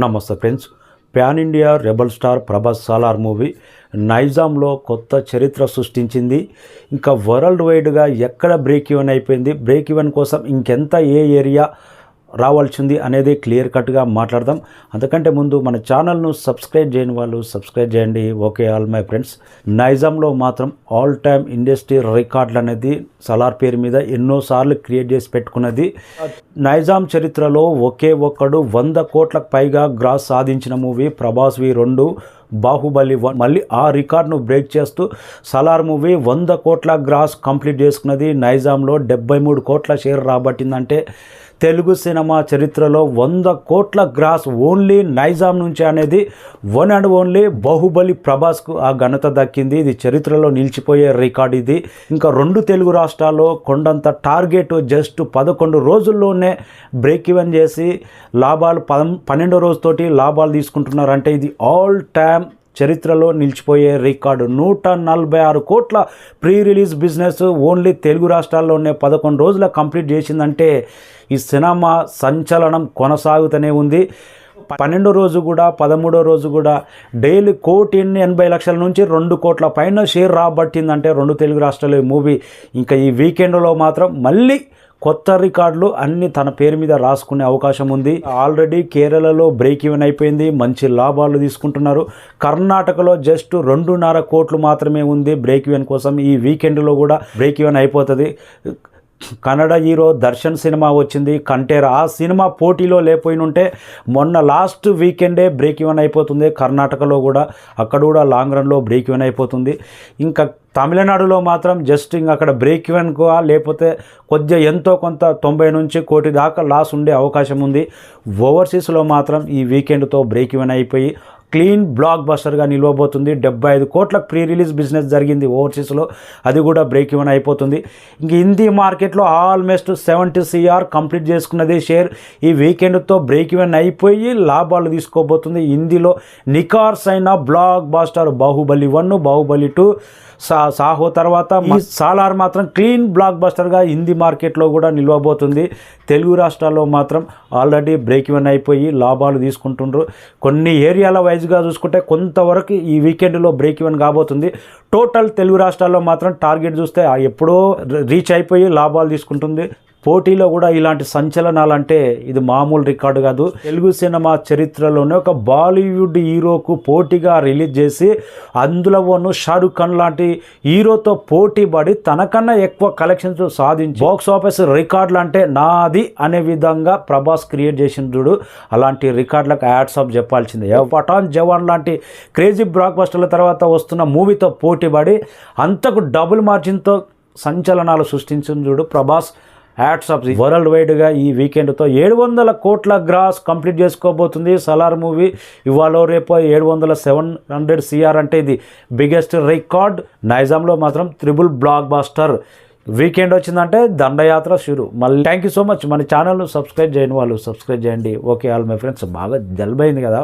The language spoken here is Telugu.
నమస్తే friends. Pan India rebel star Prabhas Salaar movie నైజాంలో కొత్త చరిత్ర సృష్టించింది. ఇంకా వరల్డ్ వైడ్గా ఎక్కడ బ్రేక్ ఈవెన్ అయిపోయింది, బ్రేక్ ఈవెన్ కోసం ఇంకెంత ఏ ఏరియా రావాల్సింది అనేది క్లియర్ కట్గా మాట్లాడదాం. అంతకంటే ముందు మన ఛానల్ను సబ్స్క్రైబ్ చేయని వాళ్ళు సబ్స్క్రైబ్ చేయండి. Okay all my friends. నైజాంలో మాత్రం ఆల్ టైమ్ ఇండస్ట్రీ రికార్డులు అనేది సలార్ పేరు మీద ఎన్నోసార్లు క్రియేట్ చేసి పెట్టుకున్నది. నైజాం చరిత్రలో ఒకే ఒక్కడు 100 కోట్లకు పైగా గ్రాస్ సాధించిన మూవీ ప్రభాస్ V2 బాహుబలి 1. మళ్ళీ ఆ రికార్డును బ్రేక్ చేస్తూ సలార్ మూవీ 100 కోట్ల గ్రాస్ కంప్లీట్ చేసుకున్నది. నైజాంలో 73 కోట్ల షేర్ రాబట్టిందంటే తెలుగు సినిమా చరిత్రలో 100 కోట్ల గ్రాస్ ఓన్లీ నైజాం నుంచి అనేది వన్ అండ్ ఓన్లీ బాహుబలి ప్రభాస్కు ఆ ఘనత దక్కింది. ఇది చరిత్రలో నిలిచిపోయే రికార్డు ఇది. ఇంకా 2 తెలుగు రాష్ట్రాల్లో కొండంత టార్గెట్ జస్ట్ 11 రోజుల్లోనే బ్రేక్ ఈవెన్ చేసి లాభాలు 12 రోజుతోటి లాభాలు తీసుకుంటున్నారంటే ఇది ఆల్ టైమ్ చరిత్రలో నిలిచిపోయే రికార్డు. 146 కోట్ల pre release business only Telugu రాష్ట్రాల్లోనే 11 రోజుల కంప్లీట్ చేసిందంటే ఈ సినిమా సంచలనం కొనసాగుతూనే ఉంది. 12వ రోజు కూడా 13వ రోజు కూడా డైలీ 1,80,00,000 నుంచి 2 కోట్ల పైన షేర్ రాబట్టిందంటే 2 తెలుగు రాష్ట్రాల మూవీ. ఇంకా ఈ వీకెండ్లో మాత్రం మళ్ళీ కొత్త రికార్డులు అన్నీ తన పేరు మీద రాసుకునే అవకాశం ఉంది. ఆల్రెడీ కేరళలో బ్రేక్ ఈవెన్ అయిపోయింది, మంచి లాభాలు తీసుకుంటున్నారు. కర్ణాటకలో జస్ట్ 2.5 కోట్లు మాత్రమే ఉంది బ్రేక్ ఈవెన్ కోసం. ఈ వీకెండ్లో కూడా బ్రేక్ ఈవెన్ అయిపోతుంది. కన్నడ హీరో దర్శన్ సినిమా వచ్చింది కంటేరా. ఆ సినిమా పోటీలో లేకపోయినుంటే మొన్న లాస్ట్ వీకెండే బ్రేక్ ఈవెన్ అయిపోతుంది కర్ణాటకలో కూడా. అక్కడ కూడా లాంగ్ రన్లో బ్రేక్ ఈవెన్ అయిపోతుంది. ఇంకా తమిళనాడులో మాత్రం జస్ట్ ఇంకా అక్కడ బ్రేక్ ఈవెన్కు లేకపోతే కొద్దిగా ఎంతో కొంత 90 నుంచి 1 కోటి దాకా లాస్ ఉండే అవకాశం ఉంది. ఓవర్సీస్లో మాత్రం ఈ వీకెండ్తో బ్రేక్ ఈవెన్ అయిపోయి క్లీన్ బ్లాక్ బస్టర్గా నిలవబోతుంది. 75 కోట్ల ప్రీ రిలీజ్ బిజినెస్ జరిగింది ఓవర్సీస్లో, అది కూడా బ్రేక్ ఈవెన్ అయిపోతుంది. ఇంక హిందీ మార్కెట్లో ఆల్మోస్ట్ 70 CR కంప్లీట్ చేసుకున్నది షేర్. ఈ వీకెండ్తో బ్రేక్ ఈవెన్ అయిపోయి లాభాలు తీసుకోబోతుంది. హిందీలో నికార్స్ అయిన బ్లాక్ బస్టర్ బాహుబలి 1, బాహుబలి 2, సాహో తర్వాత ఈ సాలార్ మాత్రం క్లీన్ బ్లాక్ బస్టర్గా హిందీ మార్కెట్లో కూడా నిలవబోతుంది. తెలుగు రాష్ట్రాల్లో మాత్రం ఆల్రెడీ బ్రేక్ ఈవెన్ అయిపోయి లాభాలు తీసుకుంటుండ్రు. కొన్ని ఏరియాల వైజ్గా చూసుకుంటే కొంతవరకు ఈ వీకెండ్లో బ్రేక్ ఈవెన్ కాబోతుంది. టోటల్ తెలుగు రాష్ట్రాల్లో మాత్రం టార్గెట్ చూస్తే ఎప్పుడో రీచ్ అయిపోయి లాభాలు తీసుకుంటుంది. పోటీలో కూడా ఇలాంటి సంచలనాలంటే ఇది మామూలు రికార్డు కాదు. తెలుగు సినిమా చరిత్రలోనే ఒక బాలీవుడ్ హీరోకు పోటీగా రిలీజ్ చేసి అందులోనూ షారుఖ్ ఖాన్ లాంటి హీరోతో పోటీ పడి తనకన్నా ఎక్కువ కలెక్షన్స్ సాధించి బాక్స్ ఆఫీస్ రికార్డులు అంటే నాది అనే విధంగా ప్రభాస్ క్రియేట్ చేసిన చూడు. అలాంటి రికార్డులకు యాడ్స్ ఆఫ్ చెప్పాల్సిందే. పఠాన్, జవాన్ లాంటి క్రేజీ బ్లాక్ బస్టర్ల తర్వాత వస్తున్న మూవీతో పోటీ పడి అంతకు డబుల్ మార్జిన్తో సంచలనాలు సృష్టించిన చూడు ప్రభాస్. Hats off. వరల్డ్ వైడ్గా ఈ వీకెండ్తో 700 కోట్ల గ్రాస్ కంప్లీట్ చేసుకోబోతుంది సలార్ మూవీ. ఇవాళ రేపు 700 CR అంటే ఇది బిగ్గెస్ట్ రికార్డ్. నైజాంలో మాత్రం ట్రిపుల్ బ్లాక్ బస్టర్. వీకెండ్ వచ్చిందంటే దండయాత్ర షురు. మళ్ళీ థ్యాంక్ యూ సో మచ్. మన ఛానల్ను సబ్స్క్రైబ్ చేయని వాళ్ళు సబ్స్క్రైబ్ చేయండి. Okay all my friends. బాగా జల్బైంది కదా.